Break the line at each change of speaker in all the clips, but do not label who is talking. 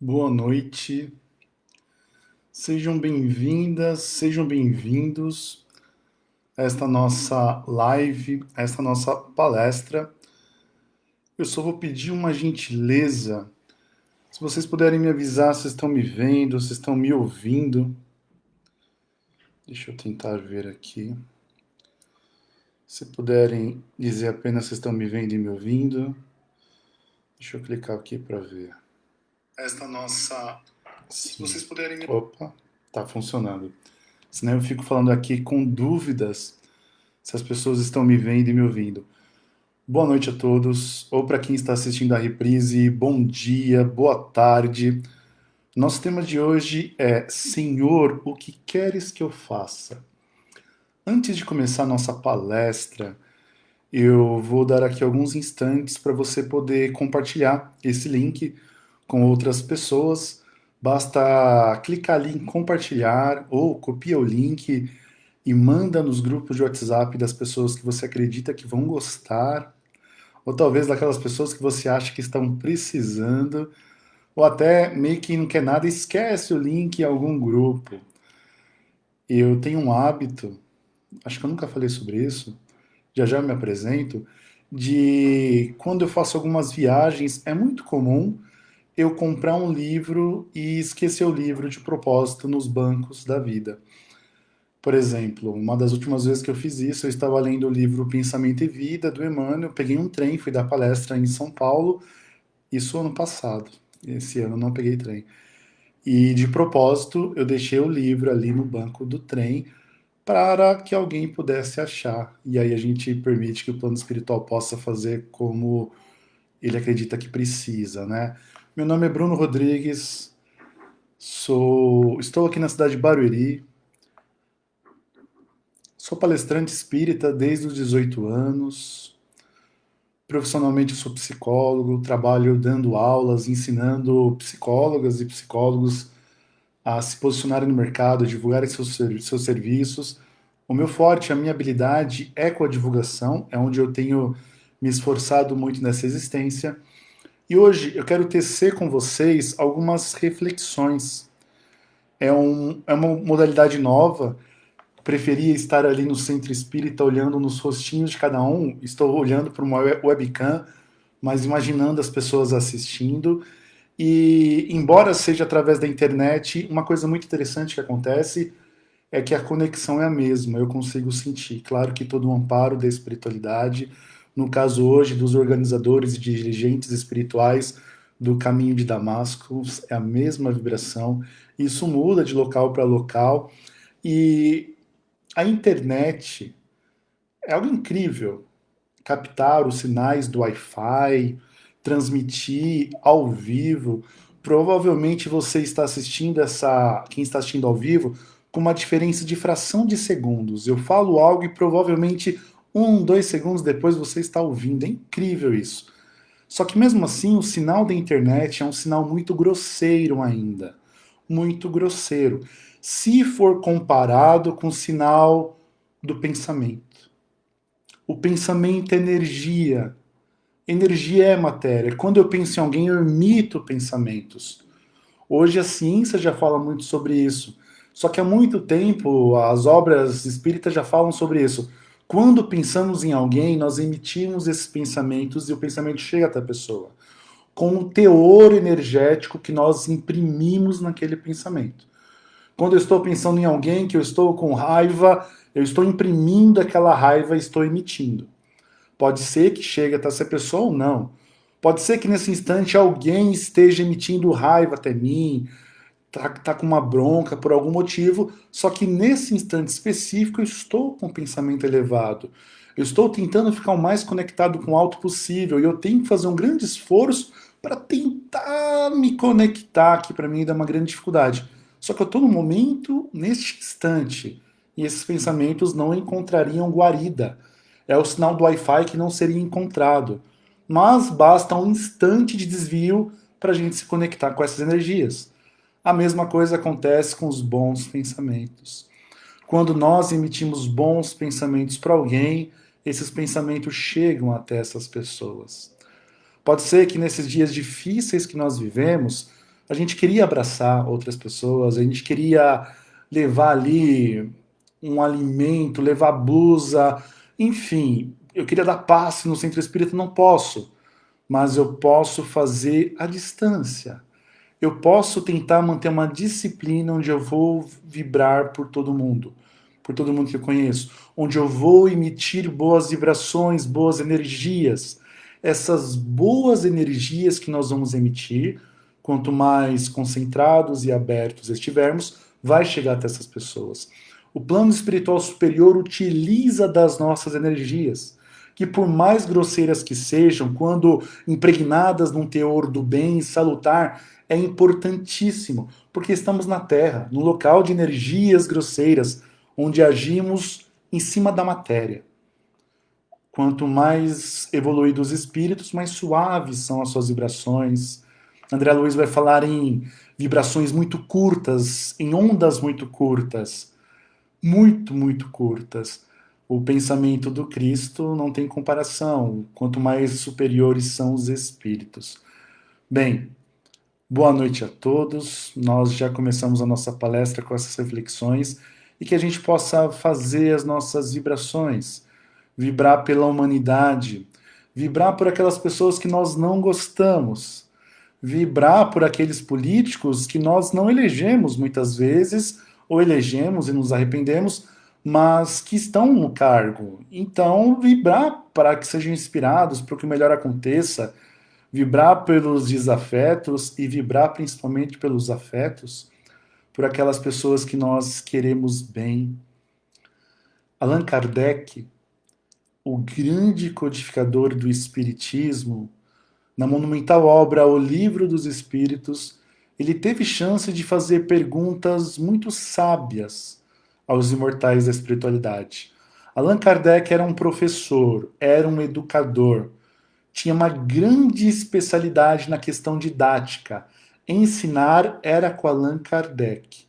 Boa noite, sejam bem-vindas, sejam bem-vindos a esta nossa live, a esta nossa palestra. Eu só vou pedir uma gentileza, se vocês puderem me avisar se estão me vendo, se estão me ouvindo. Deixa eu tentar ver aqui. Se puderem dizer apenas se estão me vendo e me ouvindo. Deixa eu clicar aqui para ver. Esta nossa. Se vocês puderem me. Opa, tá funcionando. Senão eu fico falando aqui com dúvidas se as pessoas estão me vendo e me ouvindo. Boa noite a todos, ou para quem está assistindo a reprise, bom dia, boa tarde. Nosso tema de hoje é Senhor, o que queres que eu faça? Antes de começar a nossa palestra, eu vou dar aqui alguns instantes para você poder compartilhar esse link com outras pessoas. Basta clicar ali em compartilhar ou copia o link e manda nos grupos de WhatsApp das pessoas que você acredita que vão gostar, ou talvez daquelas pessoas que você acha que estão precisando, ou até meio que não quer nada, esquece o link em algum grupo. Eu tenho um hábito, acho que eu nunca falei sobre isso, já já me apresento, de quando eu faço algumas viagens, é muito comum eu comprar um livro e esquecer o livro de propósito nos bancos da vida. Por exemplo, uma das últimas vezes que eu fiz isso, eu estava lendo o livro Pensamento e Vida, do Emmanuel, peguei um trem, fui dar palestra em São Paulo, isso ano passado. Esse ano eu não peguei trem. E de propósito, eu deixei o livro ali no banco do trem para que alguém pudesse achar. E aí a gente permite que o plano espiritual possa fazer como ele acredita que precisa, né? Meu nome é Bruno Rodrigues, estou aqui na cidade de Barueri. Sou palestrante espírita desde os 18 anos. Profissionalmente sou psicólogo, trabalho dando aulas, ensinando psicólogas e psicólogos a se posicionarem no mercado, a divulgarem seus serviços. O meu forte, a minha habilidade é com a divulgação, é onde eu tenho me esforçado muito nessa existência. E hoje eu quero tecer com vocês algumas reflexões. É uma modalidade nova. Preferia estar ali no centro espírita olhando nos rostinhos de cada um. Estou olhando para uma webcam, mas imaginando as pessoas assistindo. E, embora seja através da internet, uma coisa muito interessante que acontece é que a conexão é a mesma, eu consigo sentir. Claro que todo o amparo da espiritualidade, no caso hoje dos organizadores e dirigentes espirituais do Caminho de Damasco, é a mesma vibração. Isso muda de local para local. E a internet é algo incrível. Captar os sinais do Wi-Fi, transmitir ao vivo. Provavelmente você está assistindo quem está assistindo ao vivo, com uma diferença de fração de segundos. Eu falo algo e provavelmente 1, 2 segundos depois você está ouvindo. É incrível isso. Só que mesmo assim, o sinal da internet é um sinal muito grosseiro ainda. Muito grosseiro. Se for comparado com o sinal do pensamento. O pensamento é energia. Energia é matéria. Quando eu penso em alguém, eu emito pensamentos. Hoje a ciência já fala muito sobre isso. Só que há muito tempo as obras espíritas já falam sobre isso. Quando pensamos em alguém, nós emitimos esses pensamentos e o pensamento chega até a pessoa, com o teor energético que nós imprimimos naquele pensamento. Quando eu estou pensando em alguém que eu estou com raiva, eu estou imprimindo aquela raiva e estou emitindo. Pode ser que chegue até essa pessoa ou não. Pode ser que nesse instante alguém esteja emitindo raiva até mim, tá com uma bronca por algum motivo, só que nesse instante específico eu estou com um pensamento elevado. Eu estou tentando ficar o mais conectado com o alto possível e eu tenho que fazer um grande esforço para tentar me conectar, que para mim ainda é uma grande dificuldade. Só que eu estou no momento, neste instante, e esses pensamentos não encontrariam guarida. É o sinal do Wi-Fi que não seria encontrado. Mas basta um instante de desvio para a gente se conectar com essas energias. A mesma coisa acontece com os bons pensamentos. Quando nós emitimos bons pensamentos para alguém, esses pensamentos chegam até essas pessoas. Pode ser que nesses dias difíceis que nós vivemos, A gente queria abraçar outras pessoas, a gente queria levar ali um alimento, levar blusa, enfim, eu queria dar passe no centro espírita, não posso, mas eu posso fazer à distância. Eu posso tentar manter uma disciplina onde eu vou vibrar por todo mundo que eu conheço, onde eu vou emitir boas vibrações, boas energias. Essas boas energias que nós vamos emitir, quanto mais concentrados e abertos estivermos, vai chegar até essas pessoas. O plano espiritual superior utiliza das nossas energias, que por mais grosseiras que sejam, quando impregnadas num teor do bem e salutar, é importantíssimo, porque estamos na Terra, no local de energias grosseiras, onde agimos em cima da matéria. Quanto mais evoluídos os espíritos, mais suaves são as suas vibrações. André Luiz vai falar em vibrações muito curtas, em ondas muito curtas, muito curtas. O pensamento do Cristo não tem comparação, quanto mais superiores são os espíritos. Bem, boa noite a todos. Nós já começamos a nossa palestra com essas reflexões e que a gente possa fazer as nossas vibrações, vibrar pela humanidade, vibrar por aquelas pessoas que nós não gostamos, vibrar por aqueles políticos que nós não elegemos muitas vezes, ou elegemos e nos arrependemos, mas que estão no cargo. Então, vibrar para que sejam inspirados, para que o melhor aconteça, vibrar pelos desafetos e vibrar principalmente pelos afetos, por aquelas pessoas que nós queremos bem. Allan Kardec, o grande codificador do Espiritismo, na monumental obra O Livro dos Espíritos, ele teve chance de fazer perguntas muito sábias aos imortais da espiritualidade. Allan Kardec era um professor, era um educador, tinha uma grande especialidade na questão didática. Ensinar era com Allan Kardec.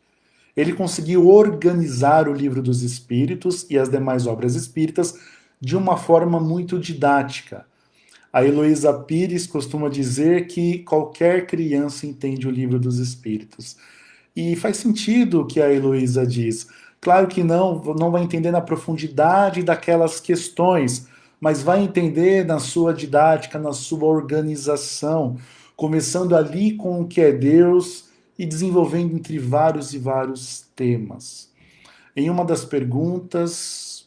Ele conseguiu organizar o Livro dos Espíritos e as demais obras espíritas de uma forma muito didática. A Heloísa Pires costuma dizer que qualquer criança entende o Livro dos Espíritos. E faz sentido o que a Heloísa diz. Claro que não vai entender na profundidade daquelas questões, mas vai entender na sua didática, na sua organização, começando ali com o que é Deus e desenvolvendo entre vários e vários temas. Em uma das perguntas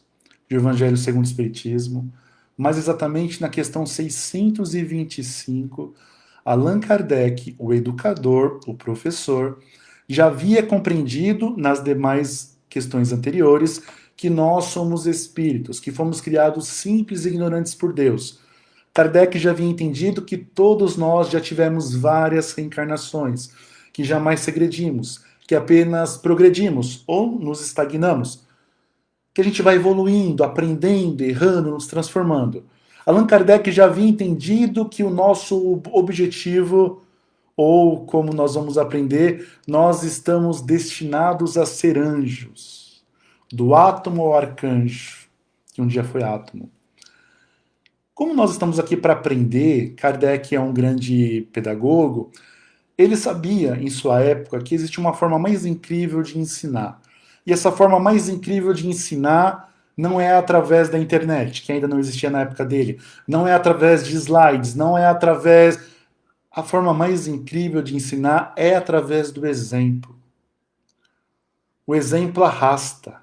do Evangelho segundo o Espiritismo, mais exatamente na questão 625, Allan Kardec, o educador, o professor, já havia compreendido nas demais questões anteriores que nós somos espíritos, que fomos criados simples e ignorantes por Deus. Kardec já havia entendido que todos nós já tivemos várias reencarnações, que jamais segredimos, que apenas progredimos ou nos estagnamos, que a gente vai evoluindo, aprendendo, errando, nos transformando. Allan Kardec já havia entendido que o nosso objetivo, ou como nós vamos aprender, nós estamos destinados a ser anjos, do átomo ao arcanjo, que um dia foi átomo. Como nós estamos aqui para aprender, Kardec é um grande pedagogo, ele sabia, em sua época, que existia uma forma mais incrível de ensinar. E essa forma mais incrível de ensinar não é através da internet, que ainda não existia na época dele. Não é através de slides, não é através... A forma mais incrível de ensinar é através do exemplo. O exemplo arrasta.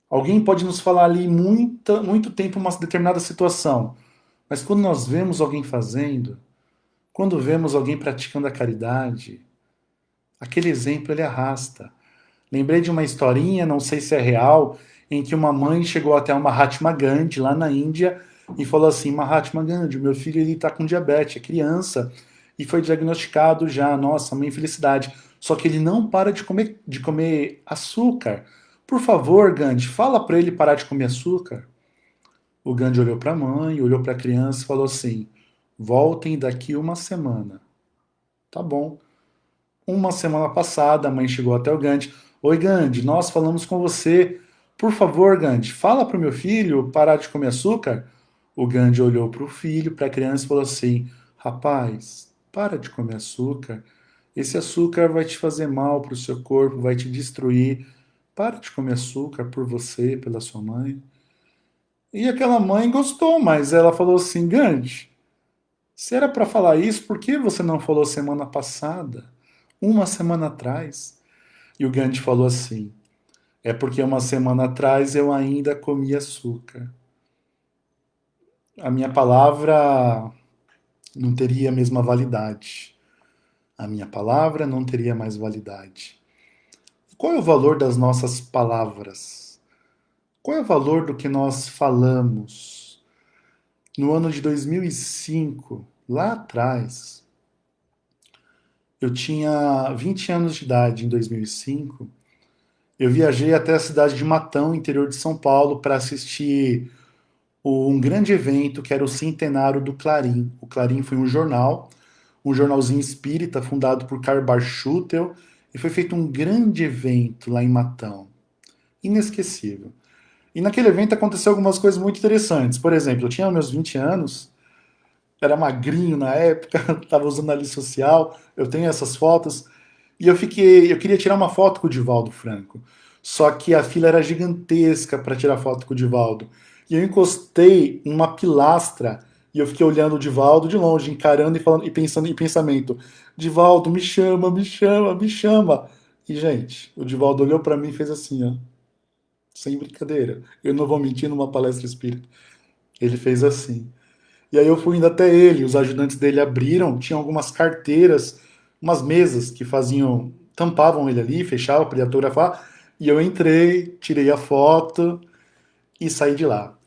Alguém pode nos falar ali muito tempo uma determinada situação, mas quando nós vemos alguém fazendo, quando vemos alguém praticando a caridade, aquele exemplo ele arrasta. Lembrei de uma historinha, não sei se é real, em que uma mãe chegou até uma Mahatma Gandhi lá na Índia e falou assim: Mahatma Gandhi, meu filho ele está com diabetes, é criança e foi diagnosticado já, nossa, mãe, felicidade. Só que ele não para de comer açúcar. Por favor, Gandhi, fala para ele parar de comer açúcar. O Gandhi olhou para a mãe, olhou para a criança e falou assim: voltem daqui uma semana. Tá bom. Uma semana passada, a mãe chegou até o Gandhi. Oi, Gandhi, nós falamos com você. Por favor, Gandhi, fala para o meu filho parar de comer açúcar. O Gandhi olhou para o filho, para a criança e falou assim: rapaz, Para de comer açúcar. Esse açúcar vai te fazer mal para o seu corpo, vai te destruir. Para de comer açúcar por você, pela sua mãe. E aquela mãe gostou, mas ela falou assim: Gandhi, se era para falar isso, por que você não falou semana passada? Uma semana atrás? E o Gandhi falou assim: é porque uma semana atrás eu ainda comia açúcar. A minha palavra não teria a mesma validade. A minha palavra não teria mais validade. Qual é o valor das nossas palavras? Qual é o valor do que nós falamos? No ano de 2005, lá atrás, eu tinha 20 anos de idade em 2005. Eu viajei até a cidade de Matão, interior de São Paulo, para assistir um grande evento que era o centenário do Clarim. O Clarim foi um jornalzinho espírita fundado por Karl Bartschutel, e foi feito um grande evento lá em Matão. Inesquecível. E naquele evento aconteceu algumas coisas muito interessantes. Por exemplo, eu tinha meus 20 anos, era magrinho na época, estava usando ali social, eu tenho essas fotos, e eu queria tirar uma foto com o Divaldo Franco. Só que a fila era gigantesca para tirar foto com o Divaldo. E eu encostei em uma pilastra e eu fiquei olhando o Divaldo de longe, encarando e falando e pensando em pensamento: Divaldo, me chama, me chama, me chama. E gente, o Divaldo olhou para mim e fez assim, ó, sem brincadeira. Eu não vou mentir numa palestra espírita. Ele fez assim. E aí eu fui indo até ele, os ajudantes dele abriram, tinha algumas carteiras, umas mesas que faziam, tampavam ele ali, fechavam para ele autografar, e eu entrei, tirei a foto e saí de lá.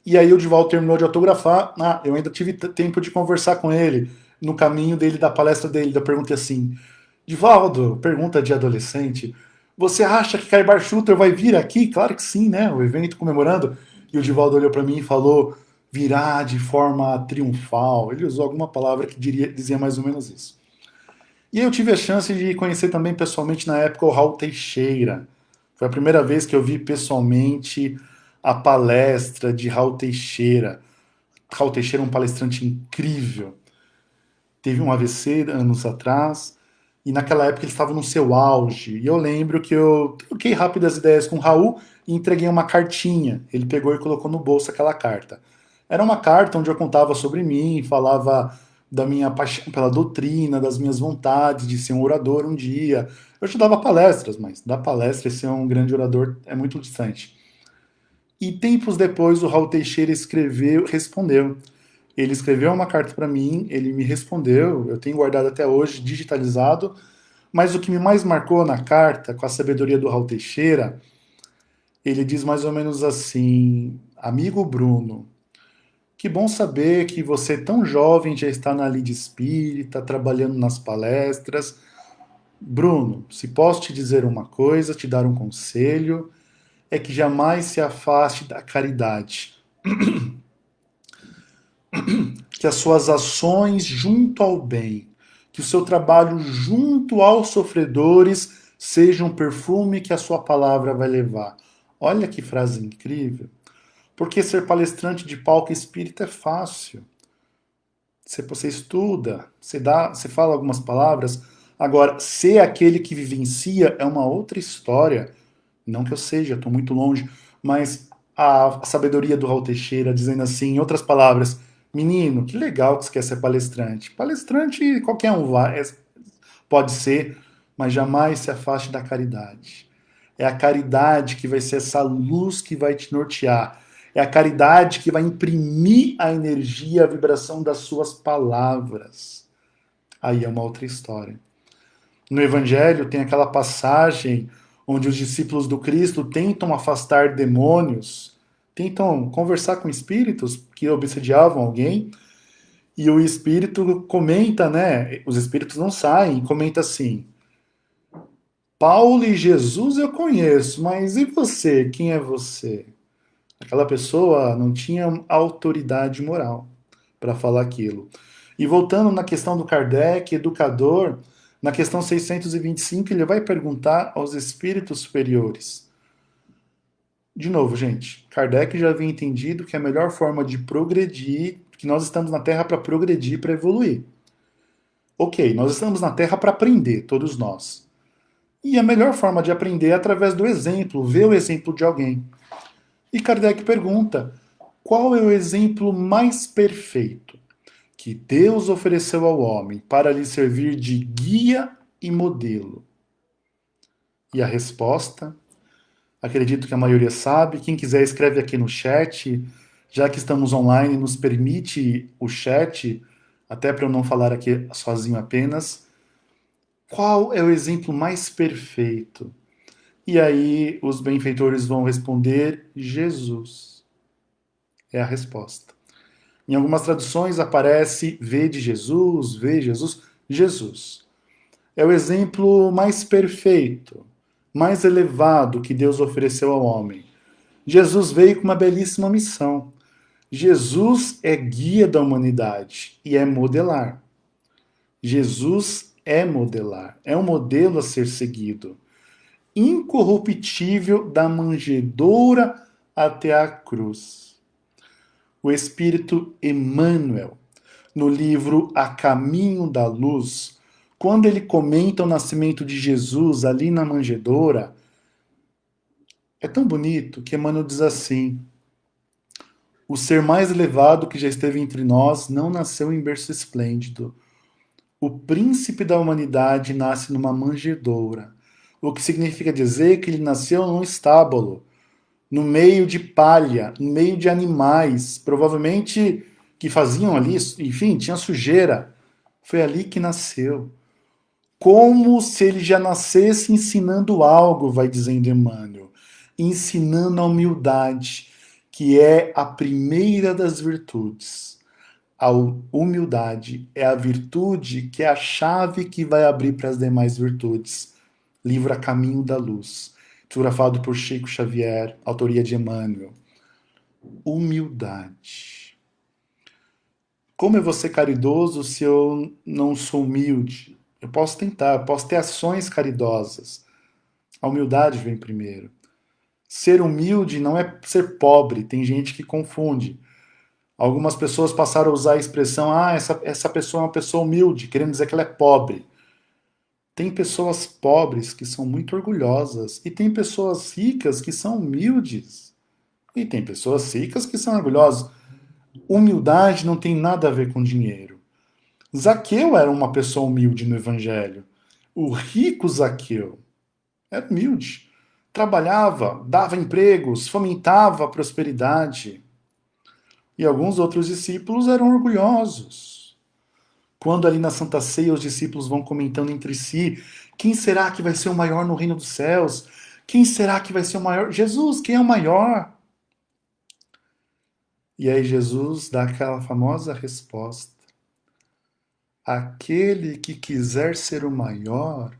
E aí o Divaldo terminou de autografar, eu ainda tive tempo de conversar com ele no caminho dele, da palestra dele, eu perguntei assim: Divaldo, pergunta de adolescente, você acha que Kai Schutter vai vir aqui? Claro que sim, né? O evento comemorando. E o Divaldo olhou para mim e falou: virá de forma triunfal. Ele usou alguma palavra que dizia mais ou menos isso. E aí eu tive a chance de conhecer também pessoalmente na época o Raul Teixeira. Foi a primeira vez que eu vi pessoalmente a palestra de Raul Teixeira. Raul Teixeira é um palestrante incrível. Teve um AVC anos atrás, e naquela época ele estava no seu auge. E eu lembro que eu troquei rápidas ideias com o Raul e entreguei uma cartinha. Ele pegou e colocou no bolso aquela carta. Era uma carta onde eu contava sobre mim, falava da minha paixão pela doutrina, das minhas vontades de ser um orador um dia. Eu já dava palestras, mas da palestra e ser um grande orador é muito distante. E tempos depois o Raul Teixeira escreveu, respondeu. Ele escreveu uma carta para mim, ele me respondeu, eu tenho guardado até hoje, digitalizado, mas o que me mais marcou na carta, com a sabedoria do Raul Teixeira, ele diz mais ou menos assim: amigo Bruno, que bom saber que você, tão jovem, já está na lida espírita, trabalhando nas palestras. Bruno, se posso te dizer uma coisa, te dar um conselho, é que jamais se afaste da caridade. Que as suas ações junto ao bem, que o seu trabalho junto aos sofredores seja um perfume que a sua palavra vai levar. Olha que frase incrível. Porque ser palestrante de palco espírita é fácil. Você estuda, você fala algumas palavras. Agora, ser aquele que vivencia é uma outra história. Não que eu seja, estou muito longe, mas a sabedoria do Raul Teixeira dizendo assim, em outras palavras: menino, que legal que você quer ser palestrante. Palestrante qualquer um vai, pode ser, mas jamais se afaste da caridade. É a caridade que vai ser essa luz que vai te nortear. É a caridade que vai imprimir a energia, a vibração das suas palavras. Aí é uma outra história. No Evangelho tem aquela passagem onde os discípulos do Cristo tentam afastar demônios, tentam conversar com espíritos que obsediavam alguém, e o espírito comenta, né? Os espíritos não saem, comenta assim: Paulo e Jesus eu conheço, mas e você? Quem é você? Aquela pessoa não tinha autoridade moral para falar aquilo. E voltando na questão do Kardec, educador, na questão 625, ele vai perguntar aos espíritos superiores. De novo, gente, Kardec já havia entendido que a melhor forma de progredir, que nós estamos na Terra para progredir, para evoluir. Ok, nós estamos na Terra para aprender, todos nós. E a melhor forma de aprender é através do exemplo, ver o exemplo de alguém. E Kardec pergunta: qual é o exemplo mais perfeito que Deus ofereceu ao homem para lhe servir de guia e modelo? E a resposta, acredito que a maioria sabe, quem quiser escreve aqui no chat, já que estamos online, nos permite o chat, até para eu não falar aqui sozinho apenas. Qual é o exemplo mais perfeito? E aí os benfeitores vão responder: Jesus. É a resposta. Em algumas traduções aparece vê Jesus, Jesus. É o exemplo mais perfeito, mais elevado que Deus ofereceu ao homem. Jesus veio com uma belíssima missão. Jesus é guia da humanidade e é modelar. Jesus é modelar, é um modelo a ser seguido. Incorruptível da manjedoura até a cruz. O Espírito Emmanuel, no livro A Caminho da Luz, quando ele comenta o nascimento de Jesus ali na manjedoura, é tão bonito que Emmanuel diz assim: o ser mais elevado que já esteve entre nós não nasceu em berço esplêndido. O príncipe da humanidade nasce numa manjedoura, o que significa dizer que ele nasceu num estábulo, no meio de palha, no meio de animais, provavelmente que faziam ali, enfim, tinha sujeira. Foi ali que nasceu. Como se ele já nascesse ensinando algo, vai dizendo Emmanuel, ensinando a humildade, que é a primeira das virtudes. A humildade é a virtude que é a chave que vai abrir para as demais virtudes. Livro A Caminho da Luz, fotografado por Chico Xavier, autoria de Emmanuel. Humildade. Como eu vou ser caridoso se eu não sou humilde? Eu posso tentar, eu posso ter ações caridosas. A humildade vem primeiro. Ser humilde não é ser pobre, tem gente que confunde. Algumas pessoas passaram a usar a expressão: ah, essa pessoa é uma pessoa humilde, querendo dizer que ela é pobre. Tem pessoas pobres que são muito orgulhosas, e tem pessoas ricas que são humildes, e tem pessoas ricas que são orgulhosas. Humildade não tem nada a ver com dinheiro. Zaqueu era uma pessoa humilde no Evangelho. O rico Zaqueu era humilde. Trabalhava, dava empregos, fomentava a prosperidade. E alguns outros discípulos eram orgulhosos. Quando ali na Santa Ceia os discípulos vão comentando entre si: quem será que vai ser o maior no reino dos céus? Quem será que vai ser o maior? Jesus, quem é o maior? E aí Jesus dá aquela famosa resposta: aquele que quiser ser o maior,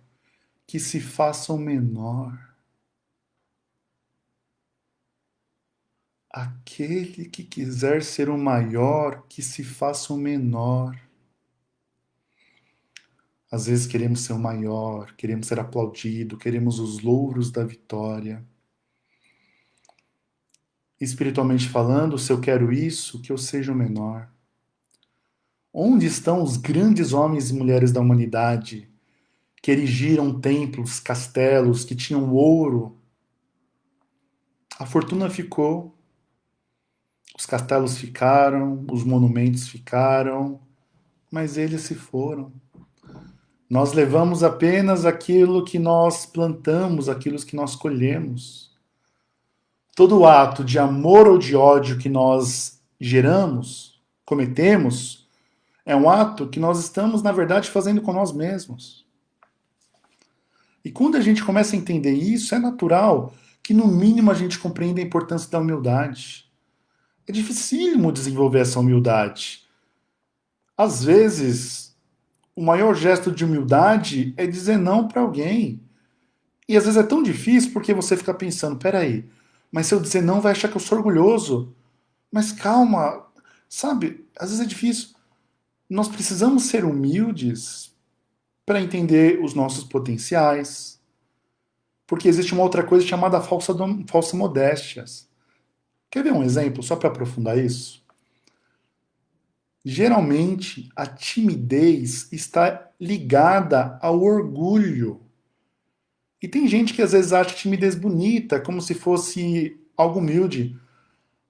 que se faça o menor. Aquele que quiser ser o maior, que se faça o menor. Às vezes queremos ser o maior, queremos ser aplaudido, queremos os louros da vitória. Espiritualmente falando, se eu quero isso, que eu seja o menor. Onde estão os grandes homens e mulheres da humanidade que erigiram templos, castelos, que tinham ouro? A fortuna ficou, os castelos ficaram, os monumentos ficaram, mas eles se foram. Nós levamos apenas aquilo que nós plantamos, aquilo que nós colhemos. Todo ato de amor ou de ódio que nós geramos, cometemos, é um ato que nós estamos, na verdade, fazendo com nós mesmos. E quando a gente começa a entender isso, é natural que, no mínimo, a gente compreenda a importância da humildade. É dificílimo desenvolver essa humildade. Às vezes, o maior gesto de humildade é dizer não para alguém. E às vezes é tão difícil porque você fica pensando: peraí, mas se eu dizer não, vai achar que eu sou orgulhoso. Mas calma, sabe? Às vezes é difícil. Nós precisamos ser humildes para entender os nossos potenciais. Porque existe uma outra coisa chamada falsa modéstias. Quer ver um exemplo, só para aprofundar isso? Geralmente, a timidez está ligada ao orgulho. E tem gente que às vezes acha timidez bonita, como se fosse algo humilde.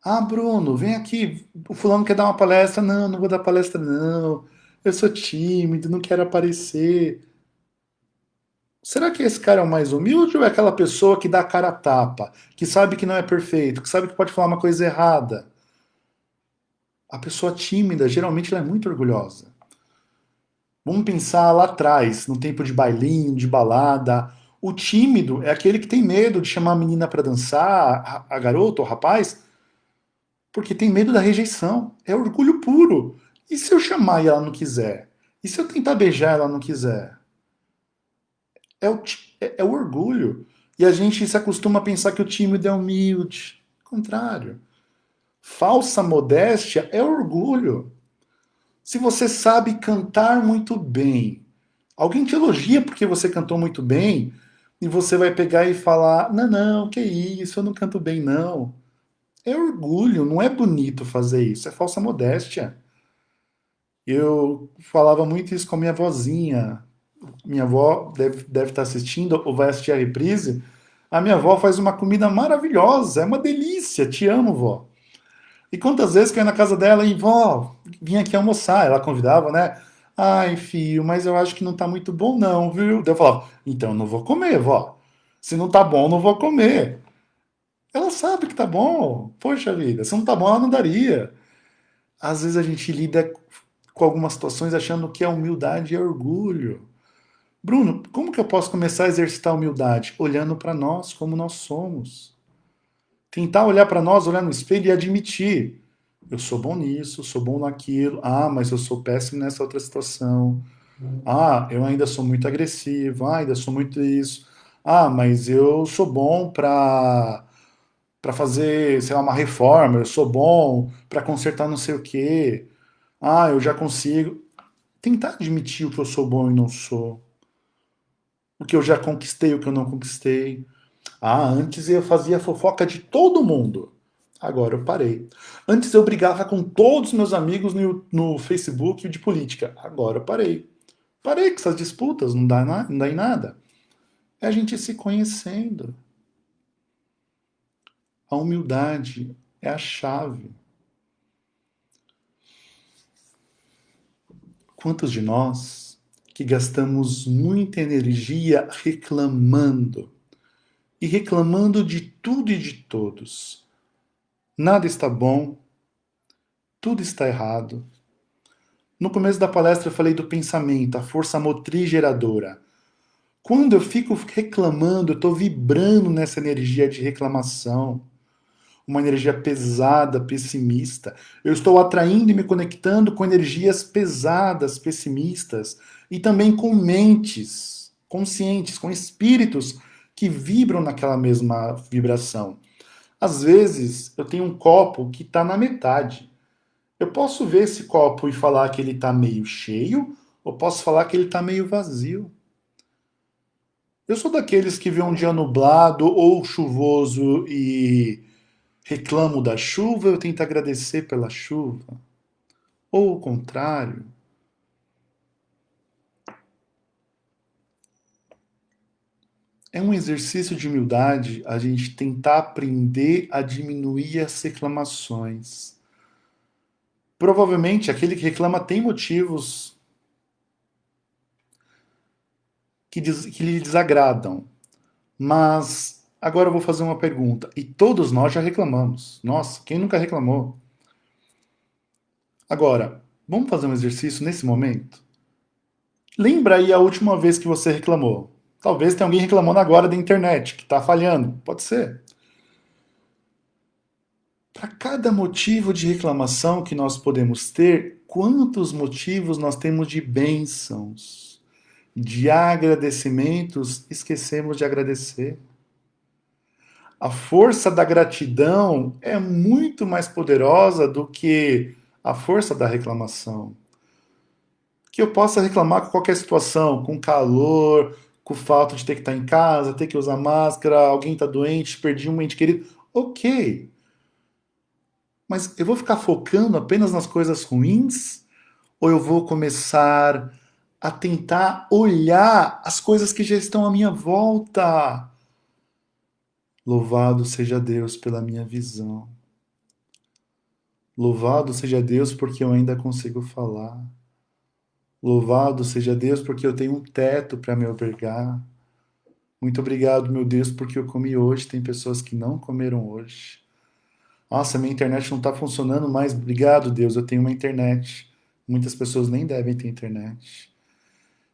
Ah, Bruno, vem aqui. O fulano quer dar uma palestra. Não, não vou dar palestra, não. Eu sou tímido, não quero aparecer. Será que esse cara é o mais humilde ou é aquela pessoa que dá a cara a tapa, que sabe que não é perfeito, que sabe que pode falar uma coisa errada? A pessoa tímida, geralmente, ela é muito orgulhosa. Vamos pensar lá atrás, no tempo de bailinho, de balada. O tímido é aquele que tem medo de chamar a menina para dançar, a garota ou rapaz, porque tem medo da rejeição. É orgulho puro. E se eu chamar e ela não quiser? E se eu tentar beijar e ela não quiser? É o orgulho. E a gente se acostuma a pensar que o tímido é humilde. Ao contrário. Falsa modéstia é orgulho. Se você sabe cantar muito bem, alguém te elogia porque você cantou muito bem, e você vai pegar e falar: não, não, que isso, eu não canto bem, não. É orgulho, não é bonito fazer isso, é falsa modéstia. Eu falava muito isso com a minha vozinha. Minha avó deve estar assistindo ou vai assistir a reprise. A minha avó faz uma comida maravilhosa, é uma delícia, te amo, vó. E quantas vezes que eu ia na casa dela e, vó, vim aqui almoçar, ela convidava, né? Ai, filho, mas eu acho que não tá muito bom não, viu? Daí eu falava, então eu não vou comer, vó. Se não tá bom, eu não vou comer. Ela sabe que tá bom. Poxa vida, se não tá bom, ela não daria. Às vezes a gente lida com algumas situações achando que a humildade é orgulho. Bruno, como que eu posso começar a exercitar a humildade? Olhando para nós como nós somos. Tentar olhar para nós, olhar no espelho e admitir: eu sou bom nisso, sou bom naquilo. Ah, mas eu sou péssimo nessa outra situação. Ah, eu ainda sou muito agressivo. Ah, ainda sou muito isso. Ah, mas eu sou bom para fazer, sei lá, uma reforma. Eu sou bom para consertar não sei o quê. Ah, eu já consigo. Tentar admitir o que eu sou bom e não sou. O que eu já conquistei, o que eu não conquistei. Ah, antes eu fazia fofoca de todo mundo. Agora eu parei. Antes eu brigava com todos os meus amigos no Facebook de política. Agora eu parei. Parei com essas disputas, não dá em nada. É a gente se conhecendo. A humildade é a chave. Quantos de nós que gastamos muita energia reclamando? E reclamando de tudo e de todos. Nada está bom, tudo está errado. No começo da palestra eu falei do pensamento, a força motriz geradora. Quando eu fico reclamando, eu estou vibrando nessa energia de reclamação, uma energia pesada, pessimista. Eu estou atraindo e me conectando com energias pesadas, pessimistas, e também com mentes conscientes, com espíritos que vibram naquela mesma vibração. Às vezes, eu tenho um copo que está na metade. Eu posso ver esse copo e falar que ele está meio cheio, ou posso falar que ele está meio vazio. Eu sou daqueles que vê um dia nublado ou chuvoso e reclamo da chuva, eu tento agradecer pela chuva. Ou o contrário. É um exercício de humildade a gente tentar aprender a diminuir as reclamações. Provavelmente aquele que reclama tem motivos que lhe desagradam. Mas agora eu vou fazer uma pergunta. E todos nós já reclamamos. Nossa, quem nunca reclamou? Agora, vamos fazer um exercício nesse momento? Lembra aí a última vez que você reclamou. Talvez tenha alguém reclamando agora da internet, que está falhando. Pode ser. Para cada motivo de reclamação que nós podemos ter, quantos motivos nós temos de bênçãos, de agradecimentos, esquecemos de agradecer? A força da gratidão é muito mais poderosa do que a força da reclamação. Que eu possa reclamar com qualquer situação, com calor, com falta de ter que estar em casa, ter que usar máscara, alguém está doente, perdi um ente querido. Ok. Mas eu vou ficar focando apenas nas coisas ruins? Ou eu vou começar a tentar olhar as coisas que já estão à minha volta? Louvado seja Deus pela minha visão. Louvado seja Deus porque eu ainda consigo falar. Louvado seja Deus porque eu tenho um teto para me albergar. Muito obrigado, meu Deus, porque eu comi hoje. Tem pessoas que não comeram hoje. Nossa, minha internet não está funcionando mais. Obrigado, Deus, eu tenho uma internet. Muitas pessoas nem devem ter internet.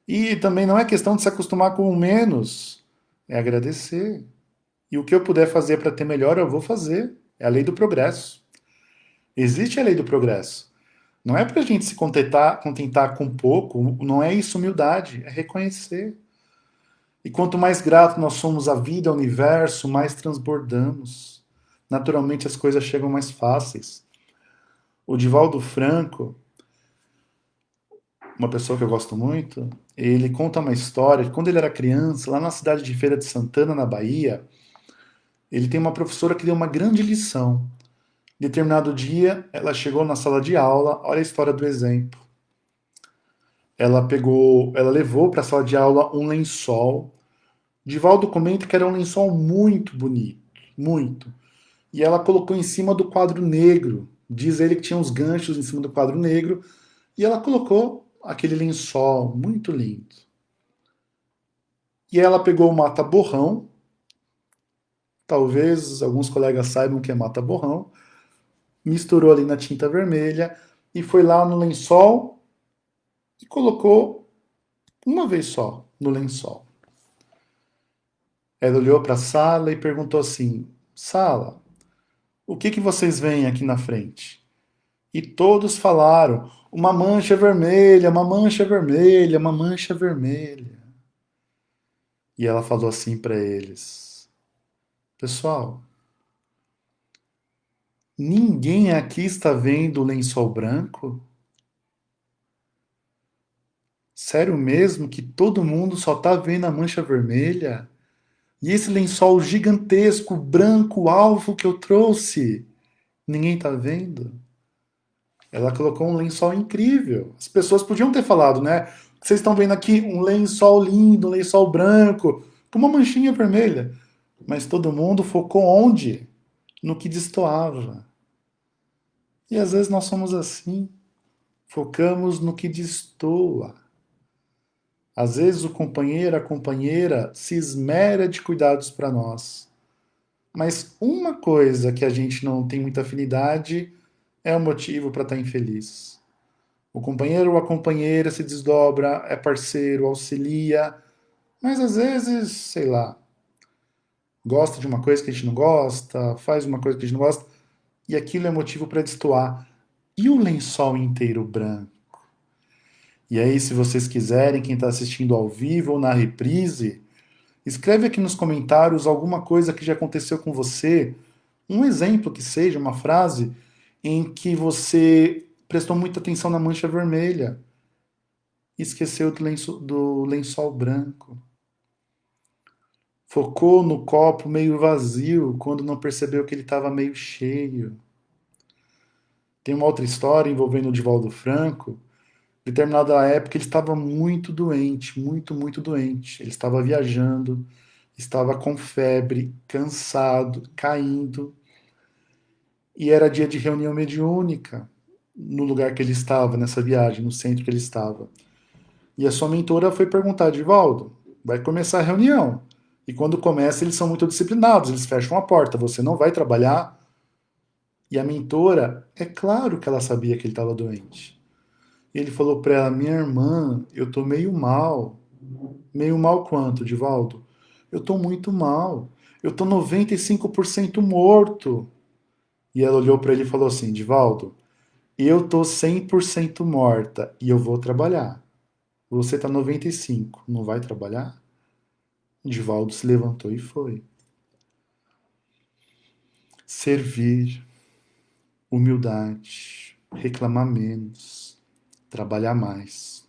E também não é questão de se acostumar com o menos, é agradecer. E o que eu puder fazer para ter melhor, eu vou fazer. É a lei do progresso. Existe a lei do progresso. Não é para a gente se contentar com pouco, não é isso humildade, é reconhecer. E quanto mais grato nós somos à vida, ao universo, mais transbordamos. Naturalmente as coisas chegam mais fáceis. O Divaldo Franco, uma pessoa que eu gosto muito, ele conta uma história que quando ele era criança, lá na cidade de Feira de Santana, na Bahia, ele tem uma professora que deu uma grande lição. Determinado dia, ela chegou na sala de aula, olha a história do exemplo. Ela levou para a sala de aula um lençol. Divaldo comenta que era um lençol muito bonito, muito. E ela colocou em cima do quadro negro. Diz ele que tinha uns ganchos em cima do quadro negro. E ela colocou aquele lençol muito lindo. E ela pegou o mata-borrão. Talvez alguns colegas saibam o que é mata-borrão. Misturou ali na tinta vermelha e foi lá no lençol e colocou uma vez só no lençol. Ela olhou para a sala e perguntou assim: Sala, o que que vocês veem aqui na frente? E todos falaram: uma mancha vermelha, uma mancha vermelha, uma mancha vermelha. E ela falou assim para eles: Pessoal, ninguém aqui está vendo o lençol branco? Sério mesmo que todo mundo só está vendo a mancha vermelha? E esse lençol gigantesco, branco, alvo que eu trouxe, ninguém está vendo? Ela colocou um lençol incrível. As pessoas podiam ter falado, né? Vocês estão vendo aqui um lençol lindo, um lençol branco, com uma manchinha vermelha. Mas todo mundo focou onde? No que destoava. E às vezes nós somos assim. Focamos no que destoa. Às vezes o companheiro, a companheira se esmera de cuidados para nós. Mas uma coisa que a gente não tem muita afinidade é o motivo para estar infeliz. O companheiro ou a companheira se desdobra, é parceiro, auxilia, mas às vezes, sei lá, gosta de uma coisa que a gente não gosta, faz uma coisa que a gente não gosta, e aquilo é motivo para destoar. E o lençol inteiro branco? E aí, se vocês quiserem, quem está assistindo ao vivo ou na reprise, escreve aqui nos comentários alguma coisa que já aconteceu com você, um exemplo que seja, uma frase em que você prestou muita atenção na mancha vermelha e esqueceu do lençol branco. Focou no copo meio vazio quando não percebeu que ele estava meio cheio. Tem uma outra história envolvendo o Divaldo Franco. Em determinada época ele estava muito doente, muito, muito doente. Ele estava viajando, estava com febre, cansado, caindo. E era dia de reunião mediúnica no lugar que ele estava, nessa viagem, no centro que ele estava. E a sua mentora foi perguntar: Divaldo, vai começar a reunião. E quando começa, eles são muito disciplinados, eles fecham a porta, você não vai trabalhar. E a mentora, é claro que ela sabia que ele estava doente. E ele falou para ela: minha irmã, eu tô meio mal. Meio mal quanto, Divaldo? Eu tô muito mal. Eu tô 95% morto. E ela olhou para ele e falou assim: Divaldo, eu tô 100% morta e eu vou trabalhar. Você tá 95%, não vai trabalhar? Divaldo se levantou e foi. Servir, humildade, reclamar menos, trabalhar mais.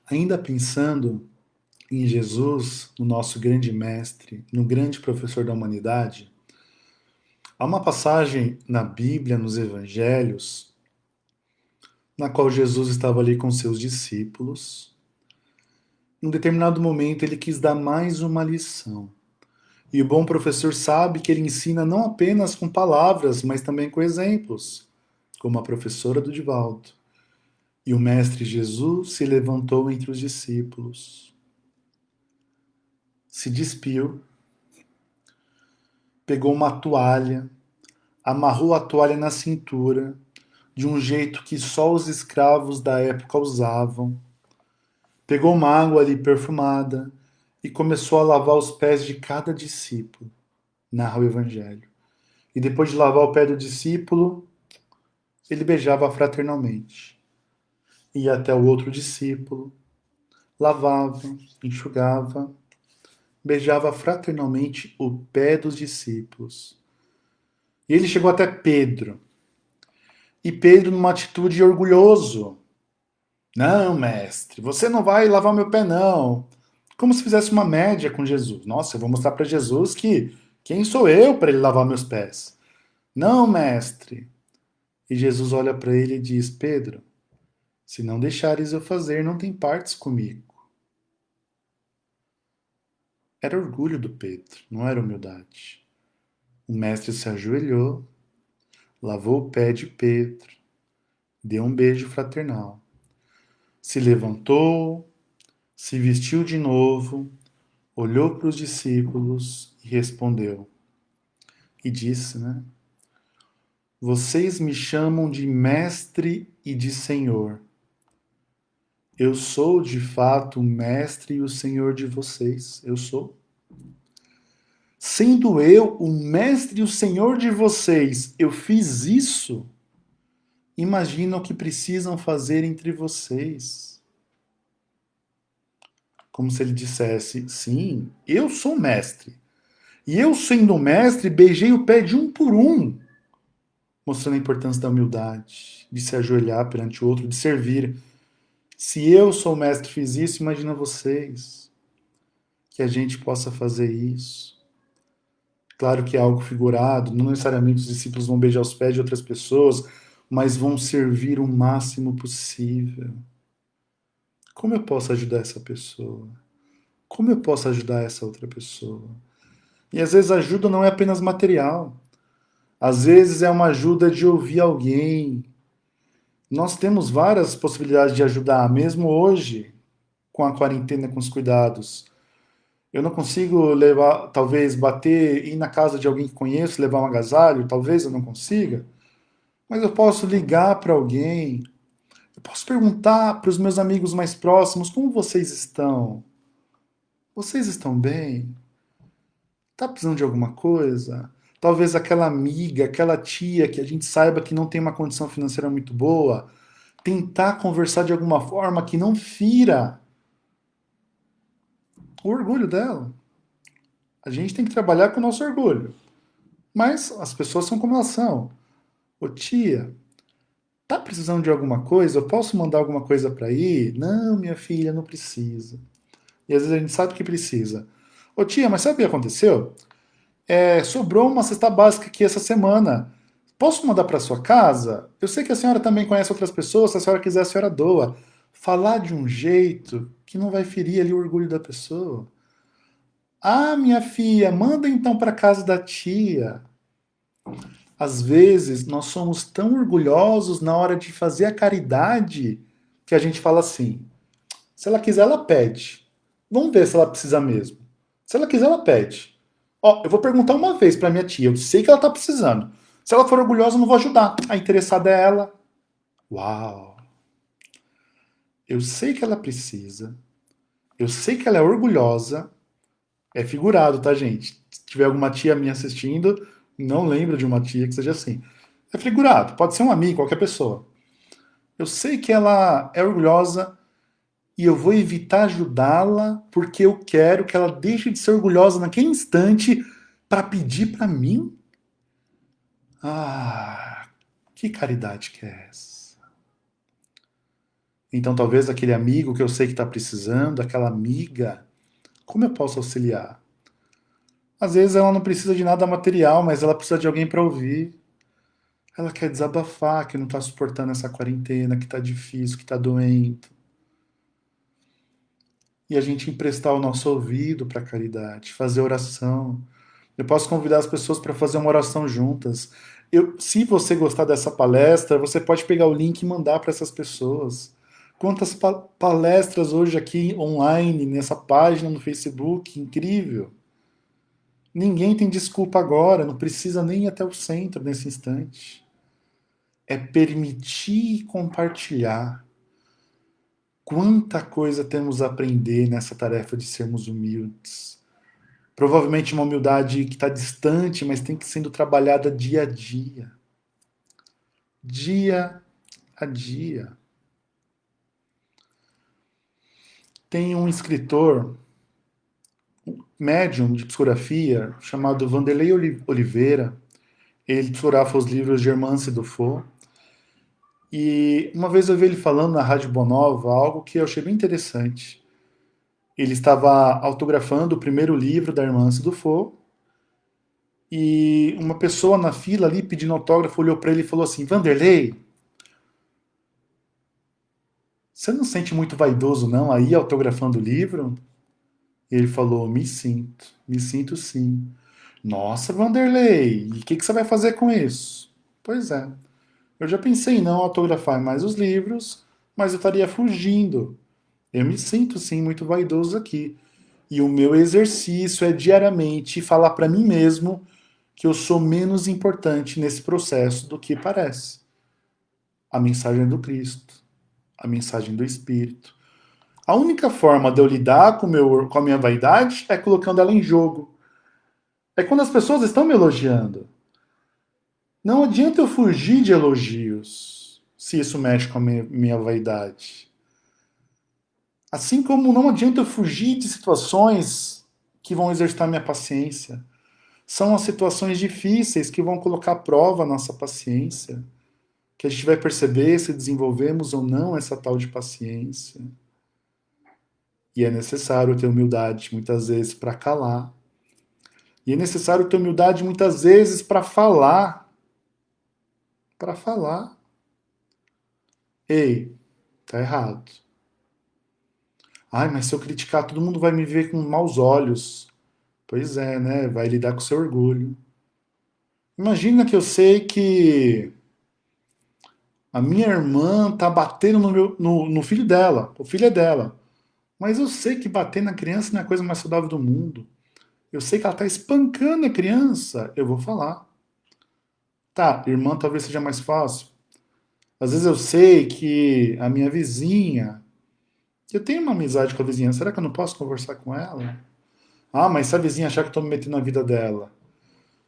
Ainda pensando em Jesus, no nosso grande mestre, no grande professor da humanidade, Há uma passagem na Bíblia, nos Evangelhos, na qual Jesus estava ali com seus discípulos. Em um determinado momento, ele quis dar mais uma lição. E o bom professor sabe que ele ensina não apenas com palavras, mas também com exemplos, como a professora do Divaldo. E o mestre Jesus se levantou entre os discípulos, se despiu, pegou uma toalha, amarrou a toalha na cintura, de um jeito que só os escravos da época usavam, pegou uma água ali perfumada e começou a lavar os pés de cada discípulo, narra o Evangelho. E depois de lavar o pé do discípulo, ele beijava fraternalmente. Ia até o outro discípulo, lavava, enxugava, beijava fraternalmente o pé dos discípulos. E ele chegou até Pedro. E Pedro, numa atitude orgulhoso: não, mestre, você não vai lavar meu pé, não. Como se fizesse uma média com Jesus. Nossa, eu vou mostrar para Jesus que quem sou eu para ele lavar meus pés? Não, mestre. E Jesus olha para ele e diz: Pedro, se não deixares eu fazer, não tem partes comigo. Era orgulho do Pedro, não era humildade. O mestre se ajoelhou, lavou o pé de Pedro, deu um beijo fraternal, se levantou, se vestiu de novo, olhou para os discípulos e respondeu. E disse, né? Vocês me chamam de mestre e de senhor. Eu sou de fato o mestre e o senhor de vocês. Eu sou. Sendo eu o mestre e o senhor de vocês, eu fiz isso. Imagina o que precisam fazer entre vocês. Como se ele dissesse, sim, eu sou mestre. E eu, sendo mestre, beijei o pé de um por um, mostrando a importância da humildade, de se ajoelhar perante o outro, de servir. Se eu sou mestre e fiz isso, imagina vocês, que a gente possa fazer isso. Claro que é algo figurado, não necessariamente os discípulos vão beijar os pés de outras pessoas, mas vão servir o máximo possível. Como eu posso ajudar essa pessoa? Como eu posso ajudar essa outra pessoa? E às vezes a ajuda não é apenas material. Às vezes é uma ajuda de ouvir alguém. Nós temos várias possibilidades de ajudar, mesmo hoje, com a quarentena, com os cuidados. Eu não consigo levar, talvez, bater, ir na casa de alguém que conheço, levar um agasalho, talvez eu não consiga, mas eu posso ligar para alguém, eu posso perguntar para os meus amigos mais próximos como vocês estão? Vocês estão bem? Tá precisando de alguma coisa? Talvez aquela amiga, aquela tia que a gente saiba que não tem uma condição financeira muito boa, tentar conversar de alguma forma que não fira o orgulho dela. A gente tem que trabalhar com o nosso orgulho. Mas as pessoas são como elas são. Ô tia, tá precisando de alguma coisa? Eu posso mandar alguma coisa para ir? Não, minha filha, não precisa. E às vezes a gente sabe que precisa. Ô tia, mas sabe o que aconteceu? Sobrou uma cesta básica aqui essa semana. Posso mandar para sua casa? Eu sei que a senhora também conhece outras pessoas, se a senhora quiser, a senhora doa. Falar de um jeito que não vai ferir ali o orgulho da pessoa. Ah, minha filha, manda então para casa da tia. Às vezes nós somos tão orgulhosos na hora de fazer a caridade que a gente fala assim: se ela quiser, ela pede. Vamos ver se ela precisa mesmo. Se ela quiser, ela pede. Ó, eu vou perguntar uma vez para minha tia, eu sei que ela tá precisando. Se ela for orgulhosa, eu não vou ajudar. A interessada é ela. Uau! Eu sei que ela precisa. Eu sei que ela é orgulhosa. É figurado, tá, gente? Se tiver alguma tia minha assistindo, não lembro de uma tia que seja assim. É figurado, pode ser um amigo, qualquer pessoa. Eu sei que ela é orgulhosa e eu vou evitar ajudá-la porque eu quero que ela deixe de ser orgulhosa naquele instante para pedir para mim? Ah, que caridade que é essa? Então talvez aquele amigo que eu sei que está precisando, aquela amiga, como eu posso auxiliar? Às vezes ela não precisa de nada material, mas ela precisa de alguém para ouvir. Ela quer desabafar, que não está suportando essa quarentena, que está difícil, que está doente. E a gente emprestar o nosso ouvido para a caridade, fazer oração. Eu posso convidar as pessoas para fazer uma oração juntas. Se você gostar dessa palestra, você pode pegar o link e mandar para essas pessoas. Quantas palestras hoje aqui online, nessa página no Facebook, incrível. Ninguém tem desculpa agora, não precisa nem ir até o centro nesse instante. É permitir compartilhar. Quanta coisa temos a aprender nessa tarefa de sermos humildes. Provavelmente uma humildade que está distante, mas tem que sendo trabalhada dia a dia. Dia a dia. Tem um escritor, médium de psicografia, chamado Vanderlei Oliveira. Ele psicografa os livros de Hermance Dufour. E uma vez eu vi ele falando na Rádio Bonova algo que eu achei bem interessante. Ele estava autografando o primeiro livro da Hermance Dufour e uma pessoa na fila ali pedindo autógrafo olhou para ele e falou assim: Vanderlei, você não se sente muito vaidoso não aí autografando o livro? E ele falou: me sinto sim. Nossa, Vanderlei, e o que você vai fazer com isso? Pois é, eu já pensei em não autografar mais os livros, mas eu estaria fugindo. Eu me sinto sim muito vaidoso aqui. E o meu exercício é diariamente falar para mim mesmo que eu sou menos importante nesse processo do que parece. A mensagem do Cristo, a mensagem do Espírito. A única forma de eu lidar com a minha vaidade é colocando ela em jogo. É quando as pessoas estão me elogiando. Não adianta eu fugir de elogios se isso mexe com a minha vaidade. Assim como não adianta eu fugir de situações que vão exercitar minha paciência. São as situações difíceis que vão colocar à prova a nossa paciência, que a gente vai perceber se desenvolvemos ou não essa tal de paciência. E é necessário ter humildade, muitas vezes, para calar. E é necessário ter humildade, muitas vezes, para falar. Para falar. Ei, tá errado. Ai, mas se eu criticar, todo mundo vai me ver com maus olhos. Pois é, né? Vai lidar com seu orgulho. Imagina que eu sei que a minha irmã tá batendo no filho dela. O filho é dela. Mas eu sei que bater na criança não é a coisa mais saudável do mundo. Eu sei que ela tá espancando a criança. Eu vou falar. Tá, irmã talvez seja mais fácil. Às vezes eu sei que a minha vizinha. Eu tenho uma amizade com a vizinha. Será que eu não posso conversar com ela? Ah, mas se a vizinha achar que eu tô me metendo na vida dela.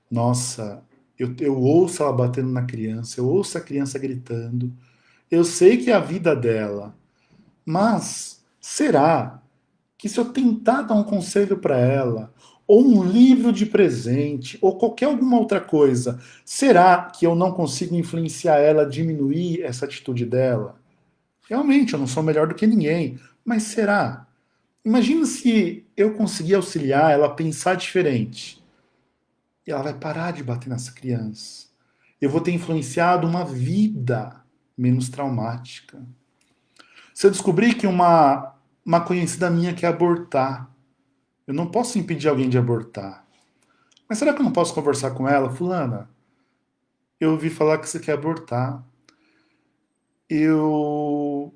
Nossa, eu ouço ela batendo na criança, eu ouço a criança gritando. Eu sei que é a vida dela. Mas será que se eu tentar dar um conselho para ela, ou um livro de presente, ou qualquer alguma outra coisa, será que eu não consigo influenciar ela a diminuir essa atitude dela? Realmente, eu não sou melhor do que ninguém, mas será? Imagina se eu conseguir auxiliar ela a pensar diferente. E ela vai parar de bater nessa criança. Eu vou ter influenciado uma vida menos traumática. Se eu descobrir que uma conhecida minha quer abortar, eu não posso impedir alguém de abortar. Mas será que eu não posso conversar com ela? Fulana, eu ouvi falar que você quer abortar. Eu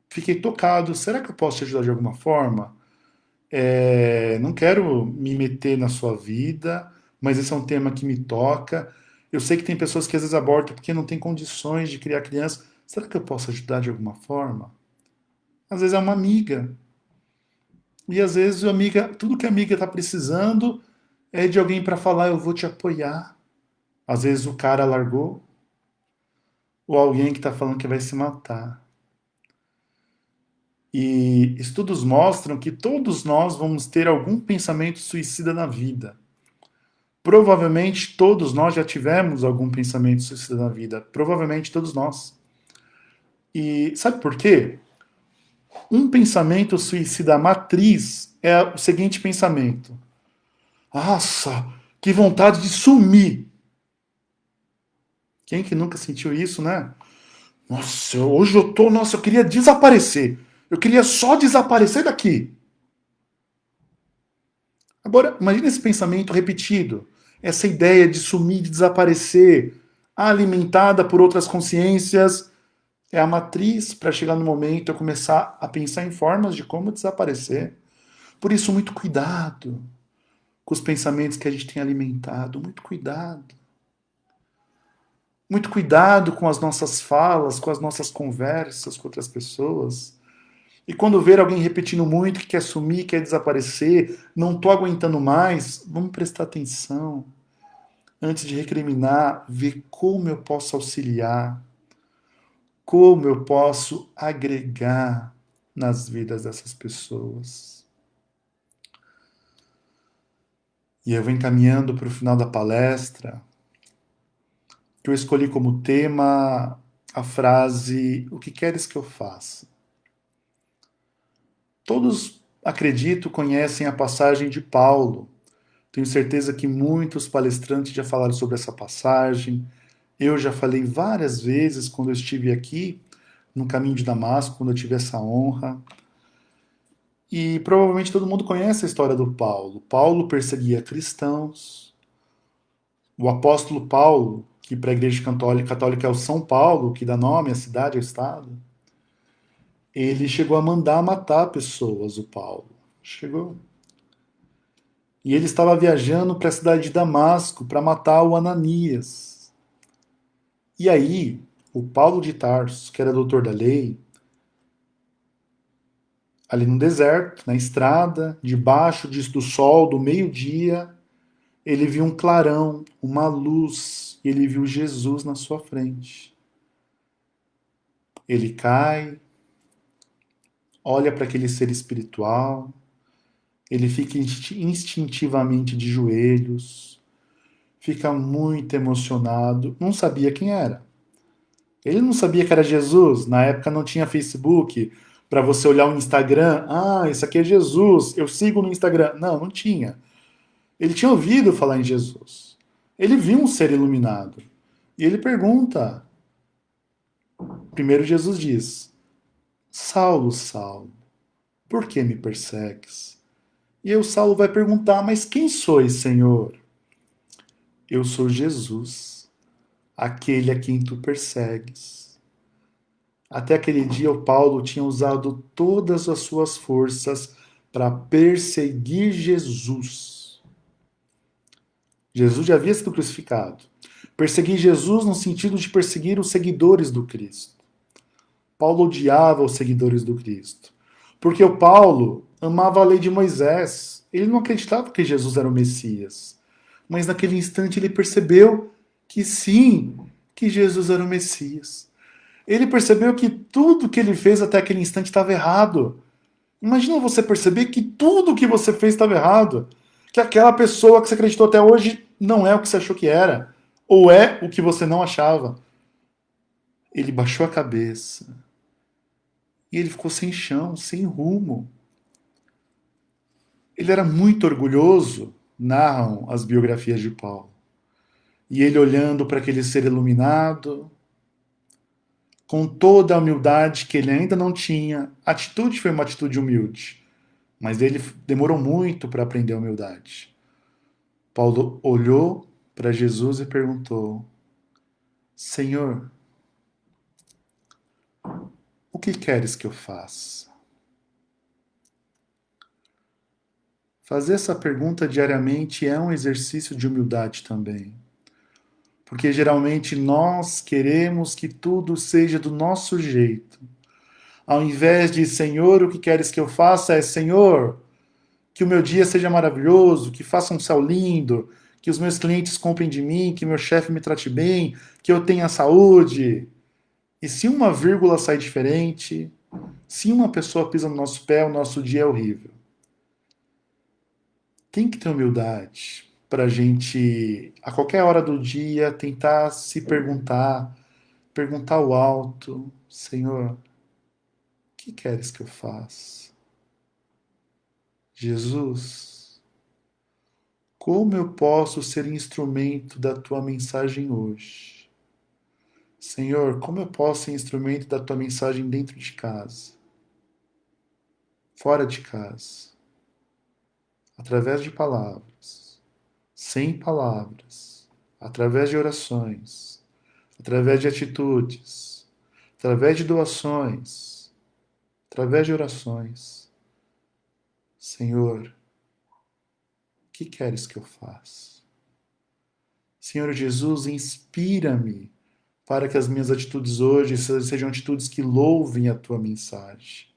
fiquei tocado. Será que eu posso te ajudar de alguma forma? Não quero me meter na sua vida, mas esse é um tema que me toca. Eu sei que tem pessoas que às vezes abortam porque não tem condições de criar criança. Será que eu posso ajudar de alguma forma? Às vezes é uma amiga. E às vezes a amiga, tudo que a amiga está precisando é de alguém para falar, eu vou te apoiar. Às vezes o cara largou, ou alguém que está falando que vai se matar. E estudos mostram que todos nós vamos ter algum pensamento suicida na vida. Provavelmente todos nós já tivemos algum pensamento suicida na vida. Provavelmente todos nós. E sabe por quê? Um pensamento suicida matriz é o seguinte pensamento: Nossa, que vontade de sumir. Quem que nunca sentiu isso, né? Nossa, hoje eu tô, nossa, eu queria desaparecer. Eu queria só desaparecer daqui. Agora, imagine esse pensamento repetido, essa ideia de sumir, de desaparecer, alimentada por outras consciências, é a matriz para chegar no momento eu começar a pensar em formas de como desaparecer. Por isso, muito cuidado com os pensamentos que a gente tem alimentado, muito cuidado. Muito cuidado com as nossas falas, com as nossas conversas com outras pessoas. E quando ver alguém repetindo muito que quer sumir, quer desaparecer, não estou aguentando mais, vamos prestar atenção. Antes de recriminar, ver como eu posso auxiliar, como eu posso agregar nas vidas dessas pessoas. E eu vou encaminhando para o final da palestra, que eu escolhi como tema a frase: o que queres que eu faça? Todos, acredito, conhecem a passagem de Paulo. Tenho certeza que muitos palestrantes já falaram sobre essa passagem. Eu já falei várias vezes quando eu estive aqui no caminho de Damasco, quando eu tive essa honra. E provavelmente todo mundo conhece a história do Paulo. Paulo perseguia cristãos. O apóstolo Paulo, que para a Igreja Católica é o São Paulo, que dá nome à cidade, ao estado, ele chegou a mandar matar pessoas, o Paulo. Chegou. E ele estava viajando para a cidade de Damasco para matar o Ananias. E aí, o Paulo de Tarso, que era doutor da lei, ali no deserto, na estrada, debaixo do sol, do meio-dia, ele viu um clarão, uma luz, e ele viu Jesus na sua frente. Ele cai, olha para aquele ser espiritual, ele fica instintivamente de joelhos, fica muito emocionado, não sabia quem era. Ele não sabia que era Jesus. Na época não tinha Facebook para você olhar o Instagram. Ah, esse aqui é Jesus. Eu sigo no Instagram. Não, não tinha. Ele tinha ouvido falar em Jesus. Ele viu um ser iluminado. E ele pergunta. Primeiro Jesus diz: Saulo, Saulo, por que me persegues? E aí o Saulo vai perguntar: mas quem sois, Senhor? Eu sou Jesus, aquele a quem tu persegues. Até aquele dia, o Paulo tinha usado todas as suas forças para perseguir Jesus. Jesus já havia sido crucificado. Perseguir Jesus no sentido de perseguir os seguidores do Cristo. Paulo odiava os seguidores do Cristo. Porque o Paulo amava a lei de Moisés. Ele não acreditava que Jesus era o Messias. Mas naquele instante ele percebeu que sim, que Jesus era o Messias. Ele percebeu que tudo que ele fez até aquele instante estava errado. Imagina você perceber que tudo que você fez estava errado. Que aquela pessoa que você acreditou até hoje não é o que você achou que era. Ou é o que você não achava. Ele baixou a cabeça. E ele ficou sem chão, sem rumo. Ele era muito orgulhoso, narram as biografias de Paulo. E ele olhando para aquele ser iluminado, com toda a humildade que ele ainda não tinha, a atitude foi uma atitude humilde, mas ele demorou muito para aprender a humildade. Paulo olhou para Jesus e perguntou: Senhor, o que queres que eu faça? Fazer essa pergunta diariamente é um exercício de humildade também. Porque geralmente nós queremos que tudo seja do nosso jeito. Ao invés de Senhor, o que queres que eu faça, é Senhor, que o meu dia seja maravilhoso, que faça um céu lindo, que os meus clientes comprem de mim, que meu chefe me trate bem, que eu tenha saúde. E se uma vírgula sai diferente, se uma pessoa pisa no nosso pé, o nosso dia é horrível. Tem que ter humildade para a gente, a qualquer hora do dia, tentar se perguntar ao alto: Senhor, o que queres que eu faça? Jesus, Como eu posso ser instrumento da tua mensagem hoje? Senhor, como eu posso ser instrumento da tua mensagem dentro de casa, fora de casa, através de palavras, sem palavras, através de orações, através de atitudes, através de doações, através de orações. Senhor, o que queres que eu faça? Senhor Jesus, inspira-me para que as minhas atitudes hoje sejam atitudes que louvem a tua mensagem.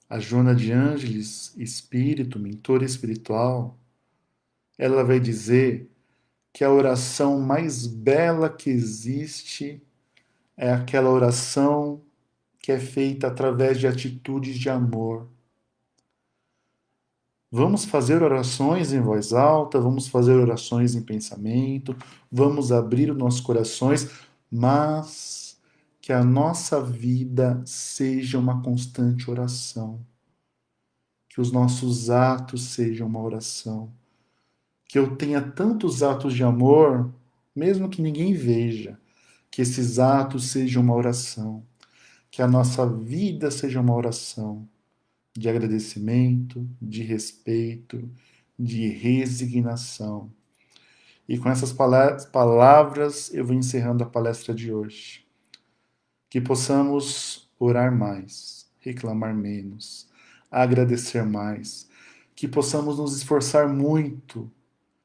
A Joana de Ângeles, espírito, mentora espiritual, ela vai dizer que a oração mais bela que existe é aquela oração que é feita através de atitudes de amor. Vamos fazer orações em voz alta, vamos fazer orações em pensamento, vamos abrir os nossos corações, mas que a nossa vida seja uma constante oração. Que os nossos atos sejam uma oração. Que eu tenha tantos atos de amor, mesmo que ninguém veja, que esses atos sejam uma oração. Que a nossa vida seja uma oração de agradecimento, de respeito, de resignação. E com essas palavras eu vou encerrando a palestra de hoje. Que possamos orar mais, reclamar menos, agradecer mais, que possamos nos esforçar muito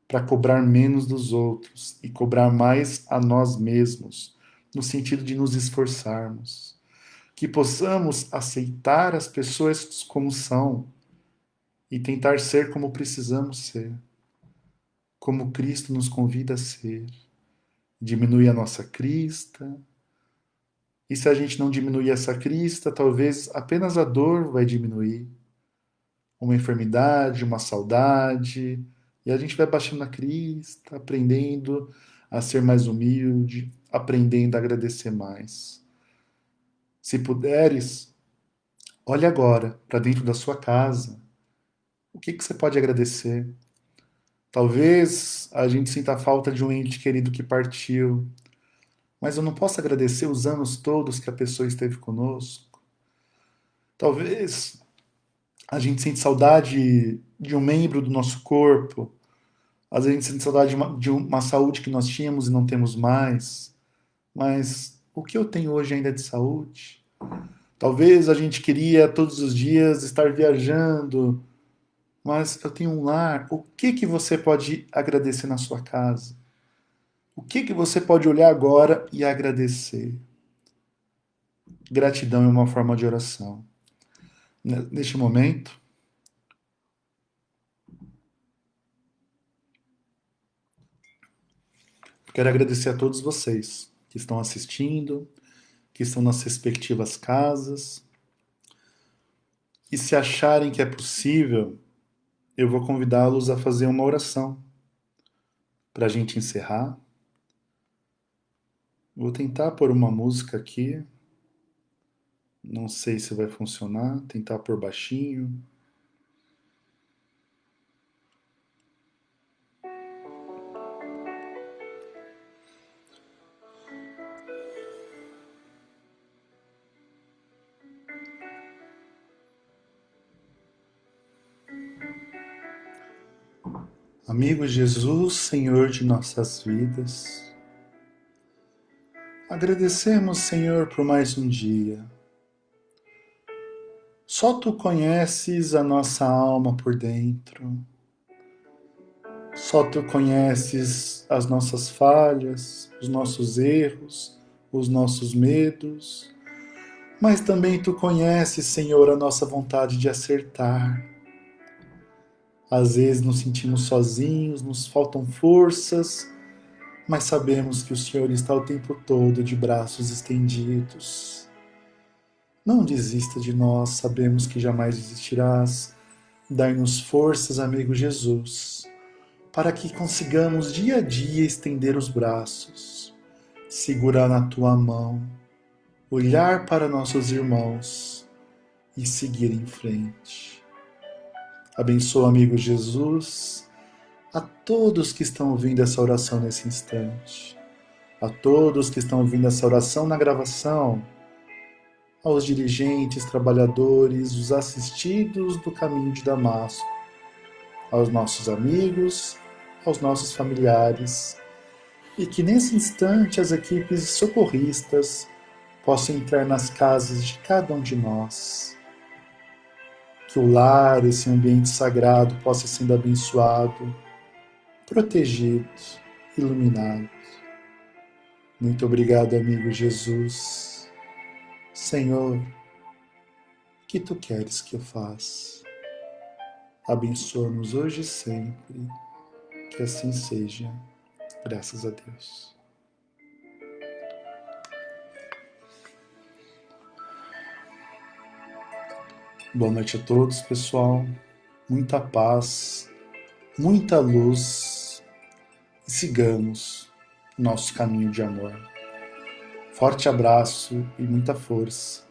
para cobrar menos dos outros e cobrar mais a nós mesmos, no sentido de nos esforçarmos. Que possamos aceitar as pessoas como são e tentar ser como precisamos ser, como Cristo nos convida a ser. Diminuir a nossa crista, e se a gente não diminuir essa crista, talvez apenas a dor vai diminuir, uma enfermidade, uma saudade, e a gente vai baixando a crista, aprendendo a ser mais humilde, aprendendo a agradecer mais. Se puderes, olhe agora para dentro da sua casa. O que você pode agradecer? Talvez a gente sinta a falta de um ente querido que partiu, mas eu não posso agradecer os anos todos que a pessoa esteve conosco. Talvez a gente sente saudade de um membro do nosso corpo, às vezes a gente sente saudade de uma saúde que nós tínhamos e não temos mais, mas o que eu tenho hoje ainda é de saúde? Talvez a gente queria todos os dias estar viajando, mas eu tenho um lar. O que que você pode agradecer na sua casa? O que que você pode olhar agora e agradecer? Gratidão é uma forma de oração. Neste momento, quero agradecer a todos vocês que estão assistindo, que estão nas respectivas casas. E se acharem que é possível, eu vou convidá-los a fazer uma oração para a gente encerrar. Vou tentar pôr uma música aqui. Não sei se vai funcionar. Tentar pôr baixinho. Amigo Jesus, Senhor de nossas vidas, agradecemos, Senhor, por mais um dia. Só Tu conheces a nossa alma por dentro. Só Tu conheces as nossas falhas, os nossos erros, os nossos medos, mas também Tu conheces, Senhor, a nossa vontade de acertar. Às vezes nos sentimos sozinhos, nos faltam forças, mas sabemos que o Senhor está o tempo todo de braços estendidos. Não desista de nós, sabemos que jamais desistirás. Dai-nos forças, amigo Jesus, para que consigamos dia a dia estender os braços, segurar na Tua mão, olhar para nossos irmãos e seguir em frente. Abençoa, amigo Jesus, a todos que estão ouvindo essa oração nesse instante, a todos que estão ouvindo essa oração na gravação, aos dirigentes, trabalhadores, os assistidos do caminho de Damasco, aos nossos amigos, aos nossos familiares, e que nesse instante as equipes socorristas possam entrar nas casas de cada um de nós, que o lar, esse ambiente sagrado, possa sendo abençoado, protegido, iluminado. Muito obrigado, amigo Jesus. Senhor, o que tu queres que eu faça? Abençoa-nos hoje e sempre, que assim seja. Graças a Deus. Boa noite a todos, pessoal. Muita paz, muita luz e sigamos nosso caminho de amor. Forte abraço e muita força.